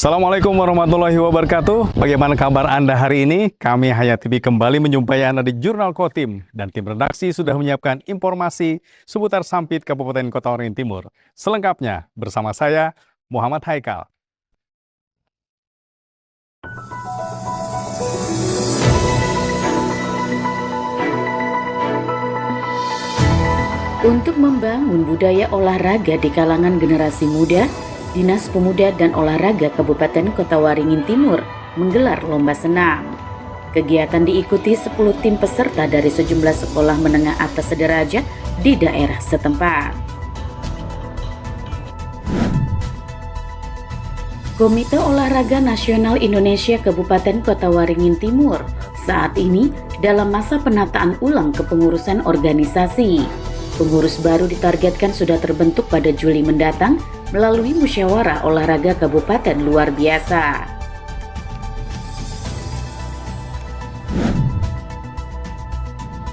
Assalamualaikum warahmatullahi wabarakatuh. Bagaimana kabar Anda hari ini? Kami Hayat TV kembali menjumpai Anda di Jurnal Kotim dan tim redaksi sudah menyiapkan informasi seputar Sampit Kabupaten Kota Waringin Timur. Selengkapnya bersama saya Muhammad Haikal. Untuk membangun budaya olahraga di kalangan generasi muda, Dinas Pemuda dan Olahraga Kabupaten Kota Waringin Timur menggelar lomba senam. Kegiatan diikuti 10 tim peserta dari sejumlah sekolah menengah atas sederajat di daerah setempat. Komite Olahraga Nasional Indonesia Kabupaten Kota Waringin Timur saat ini dalam masa penataan ulang kepengurusan organisasi. Pengurus baru ditargetkan sudah terbentuk pada Juli mendatang melalui musyawarah olahraga kabupaten luar biasa.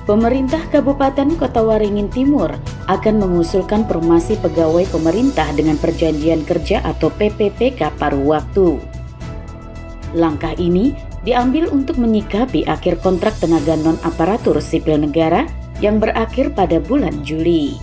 Pemerintah Kabupaten Kota Waringin Timur akan mengusulkan formasi pegawai pemerintah dengan perjanjian kerja atau PPPK paruh waktu. Langkah ini diambil untuk menyikapi akhir kontrak tenaga non-aparatur sipil negara yang berakhir pada bulan Juli.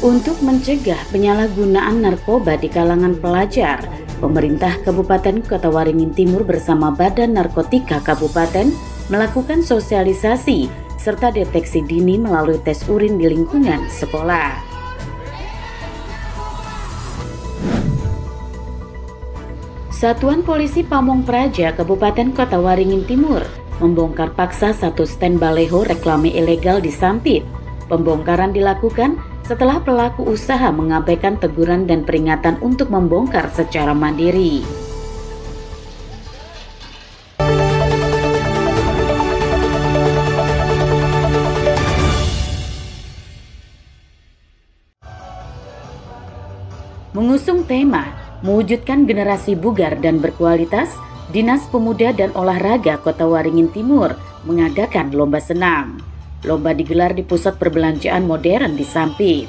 Untuk mencegah penyalahgunaan narkoba di kalangan pelajar, pemerintah Kabupaten Kota Waringin Timur bersama Badan Narkotika Kabupaten melakukan sosialisasi serta deteksi dini melalui tes urin di lingkungan sekolah. Satuan Polisi Pamong Praja Kabupaten Kota Waringin Timur membongkar paksa satu stand baleho reklame ilegal di Sampit. Pembongkaran dilakukan setelah pelaku usaha mengabaikan teguran dan peringatan untuk membongkar secara mandiri. Mengusung tema mewujudkan generasi bugar dan berkualitas, Dinas Pemuda dan Olahraga Kota Waringin Timur mengadakan lomba senam. Lomba digelar di pusat perbelanjaan modern di Sampit.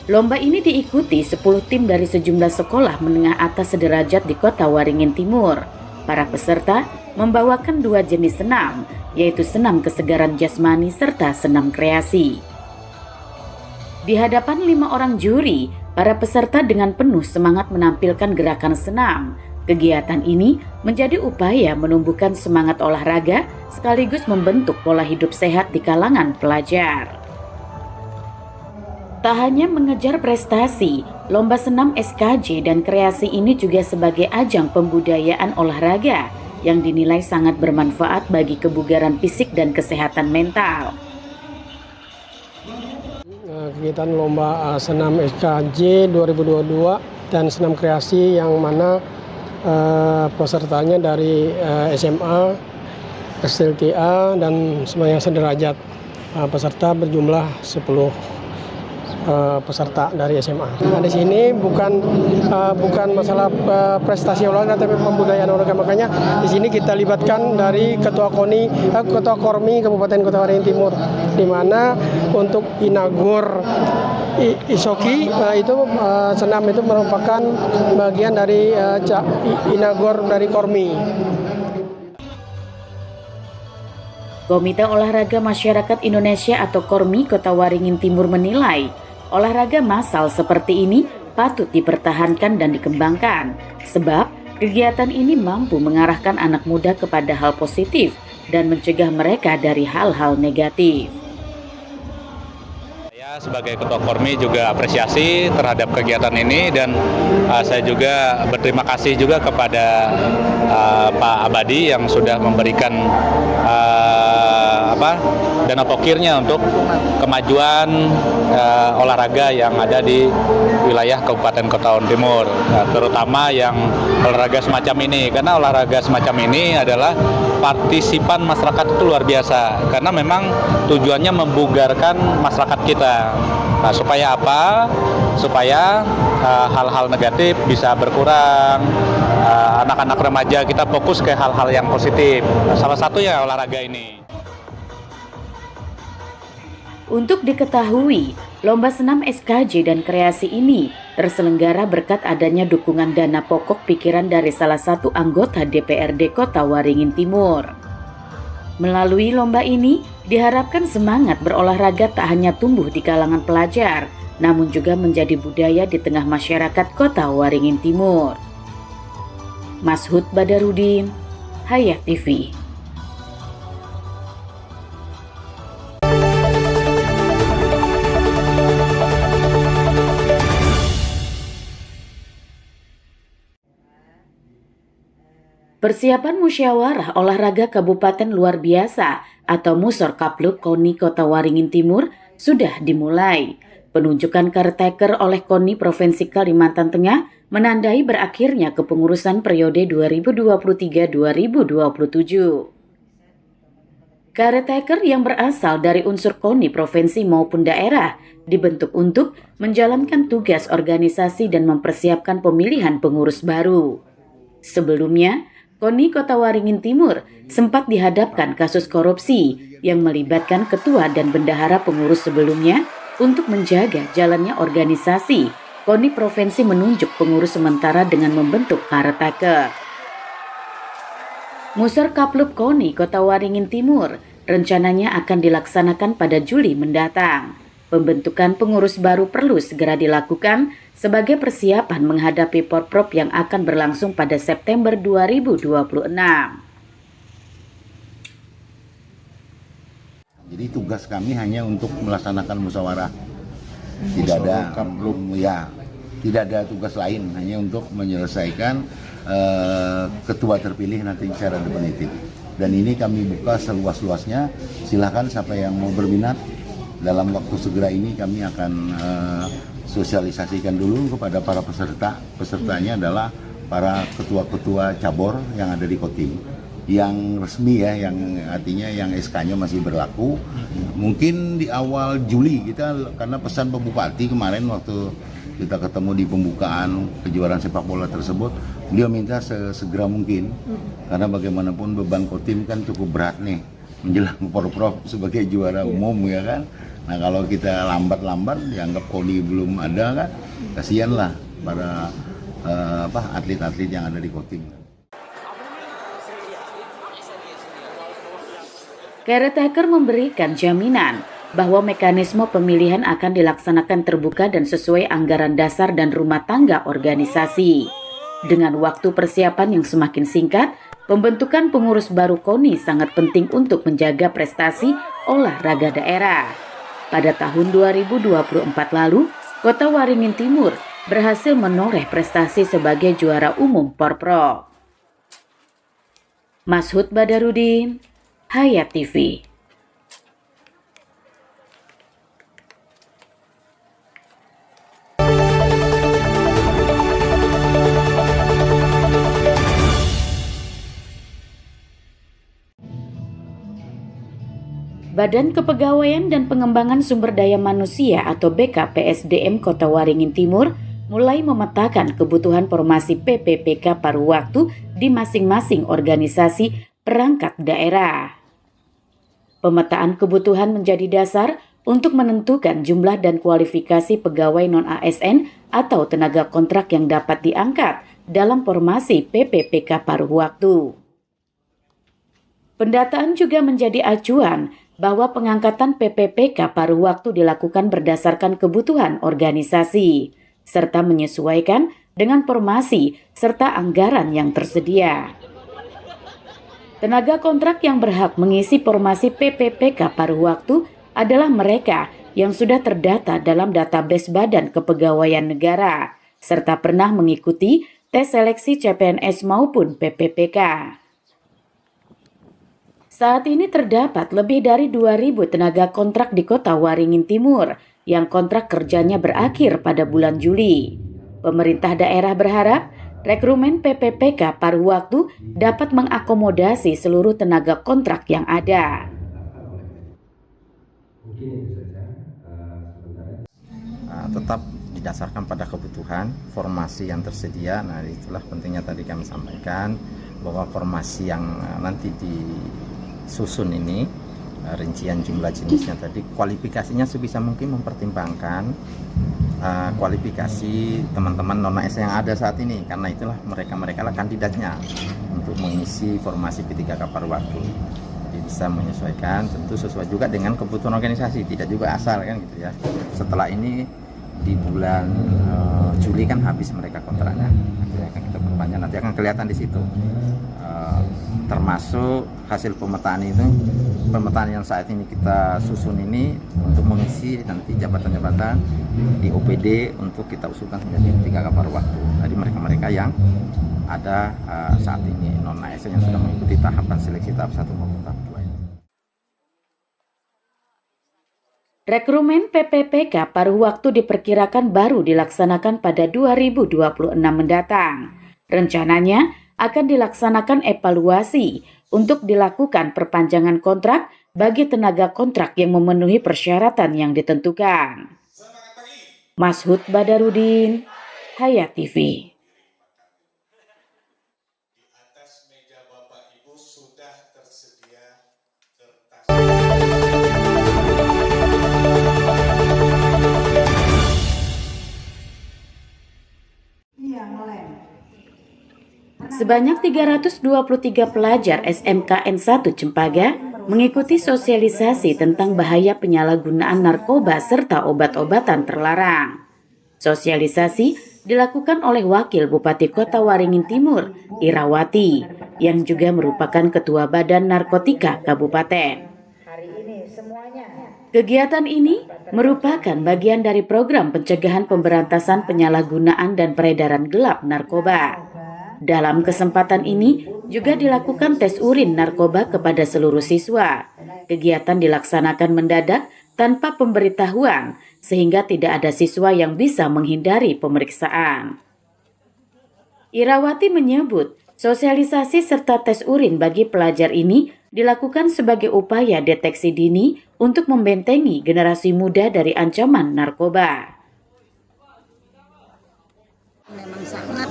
Lomba ini diikuti 10 tim dari sejumlah sekolah menengah atas sederajat di Kota Waringin Timur. Para peserta membawakan 2 jenis senam, yaitu senam kesegaran jasmani serta senam kreasi. Di hadapan 5 orang juri, para peserta dengan penuh semangat menampilkan gerakan senam. Kegiatan ini menjadi upaya menumbuhkan semangat olahraga sekaligus membentuk pola hidup sehat di kalangan pelajar. Tak hanya mengejar prestasi, lomba senam SKJ dan kreasi ini juga sebagai ajang pembudayaan olahraga yang dinilai sangat bermanfaat bagi kebugaran fisik dan kesehatan mental. Kegiatan lomba senam SKJ 2022 dan senam kreasi yang mana pesertanya dari SMA, SLTA dan semua yang sederajat. Peserta berjumlah 10 peserta dari SMA. Nah, di sini bukan masalah prestasi olahraga tapi pembudayaan olahraga, makanya di sini kita libatkan dari Ketua Kormi Kabupaten Kota Waringin Timur, di mana untuk inagor Isoki itu senam itu merupakan bagian dari inagor dari Kormi. Komite Olahraga Masyarakat Indonesia atau Kormi Kota Waringin Timur menilai olahraga massal seperti ini patut dipertahankan dan dikembangkan, sebab kegiatan ini mampu mengarahkan anak muda kepada hal positif dan mencegah mereka dari hal-hal negatif. Saya sebagai Ketua Kormi juga apresiasi terhadap kegiatan ini dan saya juga berterima kasih juga kepada Pak Abadi yang sudah memberikan dana pokirnya untuk kemajuan olahraga yang ada di wilayah Kabupaten Kota Waringin Timur, terutama yang olahraga semacam ini, karena olahraga semacam ini adalah partisipan masyarakat itu luar biasa, karena memang tujuannya membugarkan masyarakat kita. Nah, supaya apa? Supaya hal-hal negatif bisa berkurang, anak-anak remaja kita fokus ke hal-hal yang positif. Salah satunya olahraga ini. Untuk diketahui, lomba senam SKJ dan kreasi ini terselenggara berkat adanya dukungan dana pokok pikiran dari salah satu anggota DPRD Kota Waringin Timur. Melalui lomba ini, diharapkan semangat berolahraga tak hanya tumbuh di kalangan pelajar, namun juga menjadi budaya di tengah masyarakat Kota Waringin Timur. Mashud Badarudin, Hayat TV. Persiapan musyawarah olahraga Kabupaten Luar Biasa atau Musor Kapluk KONI Kota Waringin Timur sudah dimulai. Penunjukan caretaker oleh KONI Provinsi Kalimantan Tengah menandai berakhirnya kepengurusan periode 2023-2027. Caretaker yang berasal dari unsur KONI provinsi maupun daerah dibentuk untuk menjalankan tugas organisasi dan mempersiapkan pemilihan pengurus baru. Sebelumnya, KONI Kota Waringin Timur sempat dihadapkan kasus korupsi yang melibatkan ketua dan bendahara pengurus sebelumnya. Untuk menjaga jalannya organisasi, KONI Provinsi menunjuk pengurus sementara dengan membentuk caretaker. Musor Kapluk KONI Kota Waringin Timur rencananya akan dilaksanakan pada Juli mendatang. Pembentukan pengurus baru perlu segera dilakukan sebagai persiapan menghadapi Porprov yang akan berlangsung pada September 2026. Jadi tugas kami hanya untuk melaksanakan musyawarah. Tidak ada tugas lain, hanya untuk menyelesaikan ketua terpilih nanti secara definitif. Dan ini kami buka seluas-luasnya, silakan siapa yang mau berminat. Dalam waktu segera ini kami akan sosialisasikan dulu kepada para peserta. Pesertanya adalah para ketua-ketua cabur yang ada di Kotim. Yang resmi ya, yang artinya yang SK-nya masih berlaku. Mungkin di awal Juli kita, karena pesan Pak Bupati kemarin waktu kita ketemu di pembukaan kejuaraan sepak bola tersebut, beliau minta sesegera mungkin. Karena bagaimanapun beban Kotim kan cukup berat nih menjelang Porprov sebagai juara umum ya kan. Nah kalau kita lambat-lambat dianggap KONI belum ada kan, kasihanlah para atlet-atlet yang ada di Kotim. Caretaker memberikan jaminan bahwa mekanisme pemilihan akan dilaksanakan terbuka dan sesuai anggaran dasar dan rumah tangga organisasi. Dengan waktu persiapan yang semakin singkat, pembentukan pengurus baru KONI sangat penting untuk menjaga prestasi olahraga daerah. Pada tahun 2024 lalu, Kota Waringin Timur berhasil menoreh prestasi sebagai juara umum Porprov. Mashud Badarudin, Hayat TV. Badan Kepegawaian dan Pengembangan Sumber Daya Manusia atau BKPSDM Kota Waringin Timur mulai memetakan kebutuhan formasi PPPK paruh waktu di masing-masing organisasi perangkat daerah. Pemetaan kebutuhan menjadi dasar untuk menentukan jumlah dan kualifikasi pegawai non-ASN atau tenaga kontrak yang dapat diangkat dalam formasi PPPK paruh waktu. Pendataan juga menjadi acuan bahwa pengangkatan PPPK paruh waktu dilakukan berdasarkan kebutuhan organisasi, serta menyesuaikan dengan formasi serta anggaran yang tersedia. Tenaga kontrak yang berhak mengisi formasi PPPK paruh waktu adalah mereka yang sudah terdata dalam database Badan Kepegawaian Negara, serta pernah mengikuti tes seleksi CPNS maupun PPPK. Saat ini terdapat lebih dari 2.000 tenaga kontrak di Kota Waringin Timur yang kontrak kerjanya berakhir pada bulan Juli. Pemerintah daerah berharap rekrumen PPPK paruh waktu dapat mengakomodasi seluruh tenaga kontrak yang ada. Tetap didasarkan pada kebutuhan formasi yang tersedia. Nah, itulah pentingnya tadi kami sampaikan bahwa formasi yang nanti disusun ini rincian jumlah jenisnya tadi, kualifikasinya sebisa mungkin mempertimbangkan kualifikasi teman-teman non-ASN yang ada saat ini, karena itulah mereka lah kandidatnya untuk mengisi formasi P3K paruh waktu. Jadi bisa menyesuaikan, tentu sesuai juga dengan kebutuhan organisasi, tidak juga asal kan gitu ya. Setelah ini di bulan Juli kan habis mereka kontraknya, akhirnya akan kita perpanjang, nanti akan kelihatan di situ. Termasuk hasil pemetaan yang saat ini kita susun ini untuk mengisi nanti jabatan-jabatan di OPD untuk kita usulkan menjadi 3 paruh waktu. Jadi mereka-mereka yang ada saat ini non-ASN yang sudah mengikuti tahapan seleksi tahap 1 maupun tahap 2 ini. Rekrumen PPPK paruh waktu diperkirakan baru dilaksanakan pada 2026 mendatang. Rencananya akan dilaksanakan evaluasi untuk dilakukan perpanjangan kontrak bagi tenaga kontrak yang memenuhi persyaratan yang ditentukan. Mashud Badarudin, Hayat TV. Sebanyak 323 pelajar SMKN 1 Cempaka mengikuti sosialisasi tentang bahaya penyalahgunaan narkoba serta obat-obatan terlarang. Sosialisasi dilakukan oleh Wakil Bupati Kota Waringin Timur, Irawati, yang juga merupakan Ketua Badan Narkotika Kabupaten. Kegiatan ini merupakan bagian dari program pencegahan pemberantasan penyalahgunaan dan peredaran gelap narkoba. Dalam kesempatan ini juga dilakukan tes urin narkoba kepada seluruh siswa. Kegiatan dilaksanakan mendadak tanpa pemberitahuan sehingga tidak ada siswa yang bisa menghindari pemeriksaan. Irawati menyebut sosialisasi serta tes urin bagi pelajar ini dilakukan sebagai upaya deteksi dini untuk membentengi generasi muda dari ancaman narkoba. Memang sangat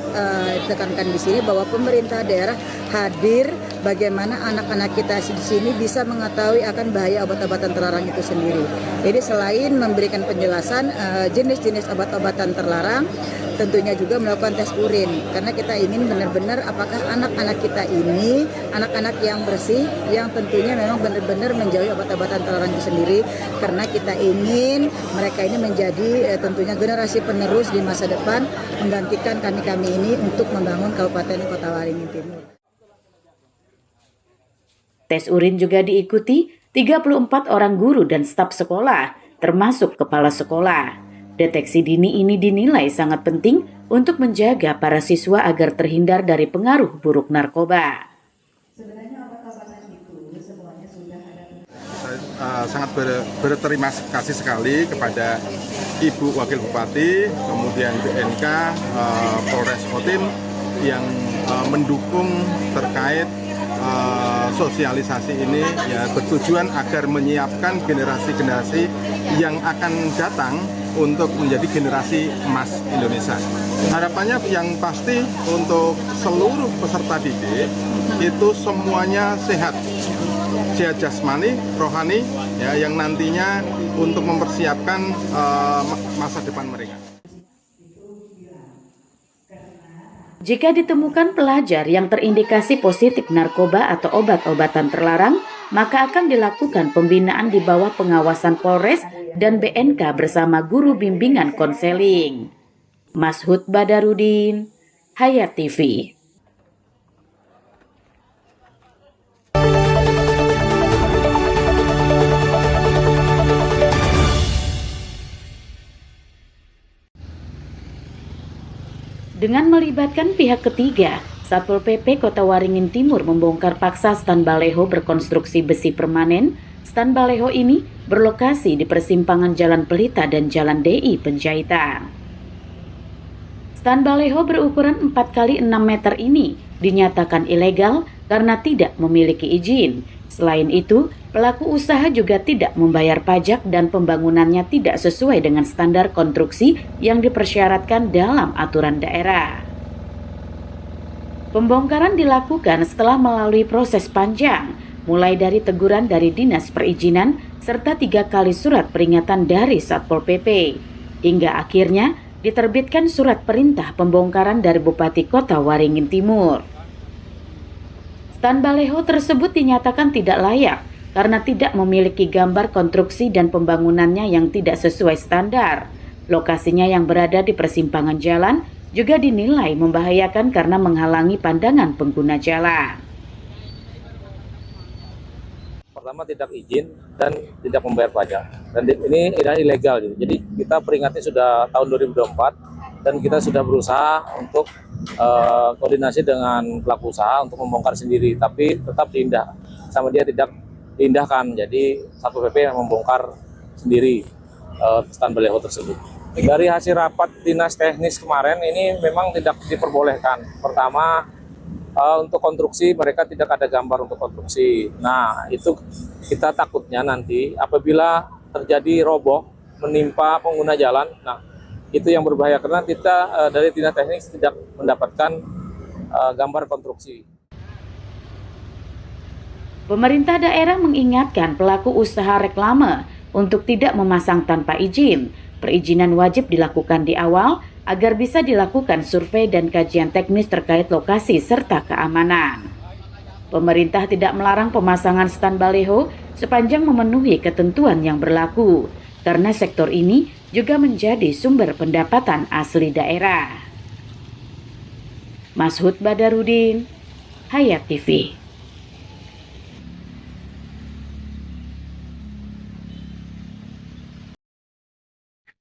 ditekankan di sini bahwa pemerintah daerah hadir bagaimana anak-anak kita di sini bisa mengetahui akan bahaya obat-obatan terlarang itu sendiri. Jadi selain memberikan penjelasan jenis-jenis obat-obatan terlarang, tentunya juga melakukan tes urin karena kita ingin benar-benar apakah anak-anak kita ini anak-anak yang bersih yang tentunya memang benar-benar menjauhi obat-obatan terlarang itu sendiri, karena kita ingin mereka ini menjadi tentunya generasi penerus di masa depan menggantikan kami-kami ini untuk membangun Kabupaten Kota Waringin Timur. Tes urin juga diikuti 34 orang guru dan staf sekolah, termasuk kepala sekolah. Deteksi dini ini dinilai sangat penting untuk menjaga para siswa agar terhindar dari pengaruh buruk narkoba. Saya sangat berterima kasih sekali kepada Ibu Wakil Bupati, kemudian BNK, Polres Kotim yang mendukung terkait sosialisasi ini ya bertujuan agar menyiapkan generasi-generasi yang akan datang untuk menjadi generasi emas Indonesia. Harapannya yang pasti untuk seluruh peserta didik itu semuanya sehat jasmani, rohani ya, yang nantinya untuk mempersiapkan masa depan mereka. Jika ditemukan pelajar yang terindikasi positif narkoba atau obat-obatan terlarang, maka akan dilakukan pembinaan di bawah pengawasan Polres dan BNK bersama guru bimbingan konseling. Mashud Badarudin, Hayat TV. Dengan melibatkan pihak ketiga, Satpol PP Kota Waringin Timur membongkar paksa stan baleho berkonstruksi besi permanen. Stan baleho ini berlokasi di persimpangan Jalan Pelita dan Jalan DI Penjahitan. Stan baleho berukuran 4x6 meter ini dinyatakan ilegal karena tidak memiliki izin. Selain itu, pelaku usaha juga tidak membayar pajak dan pembangunannya tidak sesuai dengan standar konstruksi yang dipersyaratkan dalam aturan daerah. Pembongkaran dilakukan setelah melalui proses panjang. mulai dari teguran dari Dinas Perizinan serta 3 kali surat peringatan dari Satpol PP, hingga akhirnya diterbitkan surat perintah pembongkaran dari Bupati Kota Waringin Timur. Stan baleho tersebut dinyatakan tidak layak karena tidak memiliki gambar konstruksi dan pembangunannya yang tidak sesuai standar. Lokasinya yang berada di persimpangan jalan juga dinilai membahayakan karena menghalangi pandangan pengguna jalan. Pertama tidak izin dan tidak membayar pajak, dan ini ilegal. Jadi kita peringatnya sudah tahun 2024 dan kita sudah berusaha untuk koordinasi dengan pelaku usaha untuk membongkar sendiri, tapi tetap diindah sama dia, tidak diindahkan. Jadi Satpol PP yang membongkar sendiri stan baleho tersebut. Dari hasil rapat dinas teknis kemarin ini memang tidak diperbolehkan. Pertama, untuk konstruksi mereka tidak ada gambar untuk konstruksi. Nah, itu kita takutnya nanti apabila terjadi roboh menimpa pengguna jalan, nah itu yang berbahaya karena kita dari dinas teknis tidak mendapatkan gambar konstruksi. Pemerintah daerah mengingatkan pelaku usaha reklame untuk tidak memasang tanpa izin. Perizinan wajib dilakukan di awal agar bisa dilakukan survei dan kajian teknis terkait lokasi serta keamanan. Pemerintah tidak melarang pemasangan stan baleho sepanjang memenuhi ketentuan yang berlaku, karena sektor ini juga menjadi sumber pendapatan asli daerah. Mashud Badarudin, Hayat TV.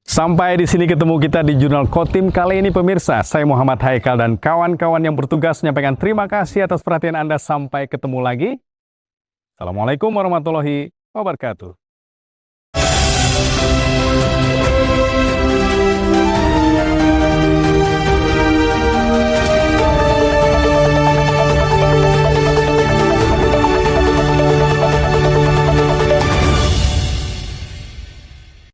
Sampai di sini ketemu kita di Jurnal Kotim kali ini pemirsa. Saya Muhammad Haikal dan kawan-kawan yang bertugas menyampaikan terima kasih atas perhatian Anda. Sampai ketemu lagi. Assalamualaikum warahmatullahi wabarakatuh.